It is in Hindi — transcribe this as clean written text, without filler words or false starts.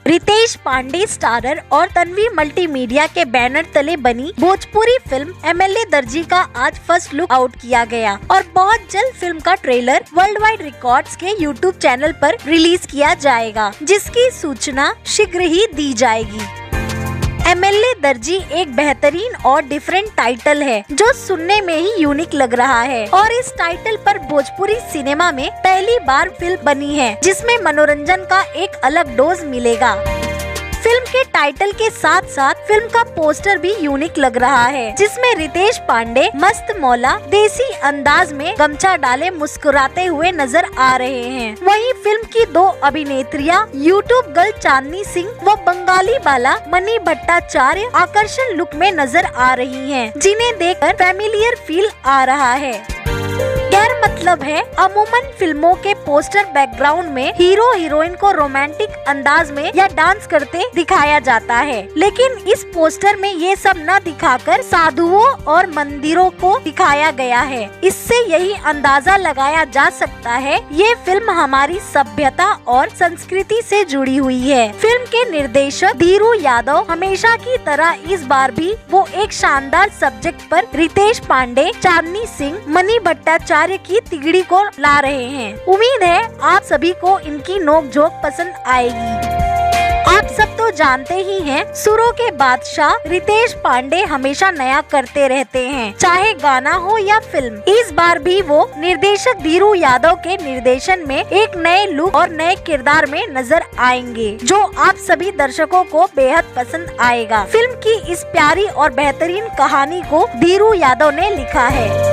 रितेश पांडे स्टारर और तन्वी मल्टीमीडिया के बैनर तले बनी भोजपुरी फिल्म एमएलए दर्जी का आज फर्स्ट लुक आउट किया गया और बहुत जल्द फिल्म का ट्रेलर वर्ल्ड वाइड रिकॉर्ड्स के यूट्यूब चैनल पर रिलीज किया जाएगा, जिसकी सूचना शीघ्र ही दी जाएगी। एमएलए दर्जी एक बेहतरीन और डिफरेंट टाइटल है जो सुनने में ही यूनिक लग रहा है और इस टाइटल पर भोजपुरी सिनेमा में पहली बार फिल्म बनी है जिसमें मनोरंजन का एक अलग डोज मिलेगा। फिल्म के टाइटल के साथ साथ फिल्म का पोस्टर भी यूनिक लग रहा है, जिसमें रितेश पांडे मस्त मौला देसी अंदाज में गमछा डाले मुस्कुराते हुए नजर आ रहे हैं। वहीं फिल्म की दो अभिनेत्रियां यूट्यूब गर्ल चांदनी सिंह व बंगाली बाला मनी भट्टाचार्य आकर्षण लुक में नजर आ रही हैं, जिन्हें देखकर फैमिलियर फील आ रहा है। खैर मतलब है अमूमन फिल्मों के पोस्टर बैकग्राउंड में हीरो हीरोइन को रोमांटिक अंदाज में या डांस करते दिखाया जाता है, लेकिन इस पोस्टर में ये सब न दिखाकर साधुओं और मंदिरों को दिखाया गया है। इससे यही अंदाजा लगाया जा सकता है ये फिल्म हमारी सभ्यता और संस्कृति से जुड़ी हुई है। फिल्म के निर्देशक धीरू यादव हमेशा की तरह इस बार भी वो एक शानदार सब्जेक्ट पर रितेश पांडे, चांदनी सिंह, मनी भट्टाचार्य की तिगड़ी को ला रहे हैं। उम्मीद है आप सभी को इनकी नोक-झोंक पसंद आएगी। आप सब तो जानते ही हैं सुरों के बादशाह रितेश पांडे हमेशा नया करते रहते हैं, चाहे गाना हो या फिल्म। इस बार भी वो निर्देशक धीरू यादव के निर्देशन में एक नए लुक और नए किरदार में नजर आएंगे, जो आप सभी दर्शकों को बेहद पसंद आएगा। फिल्म की इस प्यारी और बेहतरीन कहानी को धीरू यादव ने लिखा है।